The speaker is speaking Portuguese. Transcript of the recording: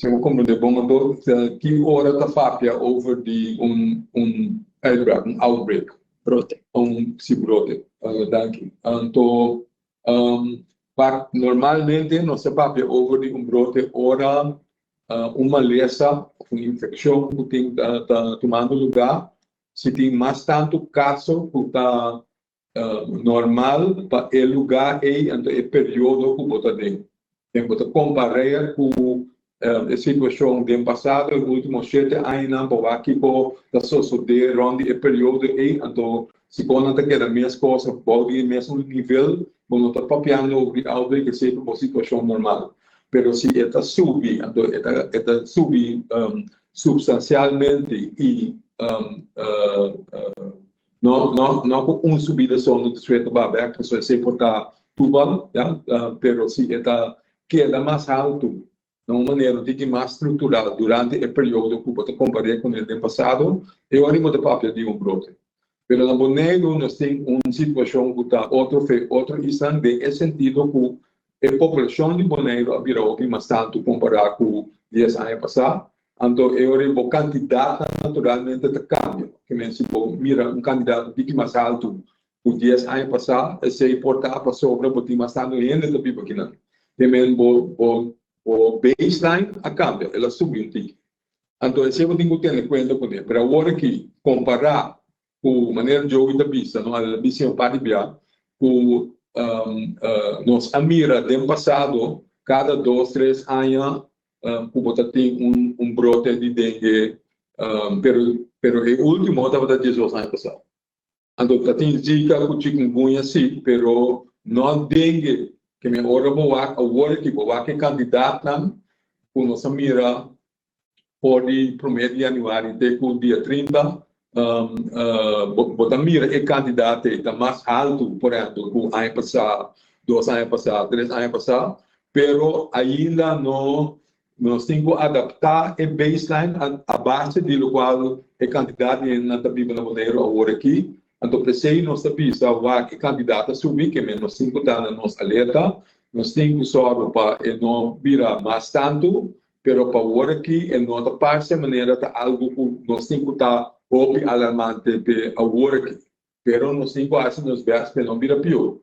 siamo compreendendo bom que hora tá fapia over de uitbraak, outbreak, brote. brote, danke. Então, normalmente não se fapia over de brote ora uma lesa, uma infecção que tem tomando lugar, se tem mais tanto caso que está normal para o lugar e o período que você tem. Tem que comparar com a situação do passado, os últimos 7 anos, para que está sucedendo durante o período e então se quando está querendo a mesma coisa, pode o mesmo nível, quando está papiando algo que seja uma situação normal. Pero se está subindo, está subindo substancialmente e não com subida só no distrito Babel, que só é portar Tubal, pero se está queda mais alto, de uma maneira que mais estrutural durante o período que você compara com o ano passado, eu animo de papel de brote. Pero na Bonaire nós temos uma situação que está outro instante, no sentido que a população de Bonaire virou mais tanto comparado com 10 anos passados. Então, eu o candidato naturalmente de cambio, que se mira candidato que mais alto por 10 anos passados, se importava sobre o que mais tanto ainda da pipa aqui não. Também o baseline a cambio, ela subiu um tique. Então, esse eu tenho que ter em conta com ele. Para agora que comparar com a maneira de jogo da pista, não a visão para biar, com nós a mira do passado, cada 2, 3 anos que tem brote de dengue, pero o último estava de 18 anos passado. Então, tem zika com chikungunya sim, pero não dengue, que me agora que candidato com nossa mira pode para o mês de janeiro até o dia 30, botar mira é candidato está mais alto, por exemplo, que o ano passado, 2 anos passados, 3 anos passados, pero ainda não nós temos que adaptar a baseline a base de qual é candidato na Tabíba na Bonaire agora aqui. Então, para ser nós sabemos que candidato subir, que nós temos que estar na nossa alerta, nós temos que só para não virar mais tanto, pero para agora aqui, não está parte maneira de algo que nós temos que estar alarmante para agora aqui. Pero nós temos que fazer nos versos para não virar pior.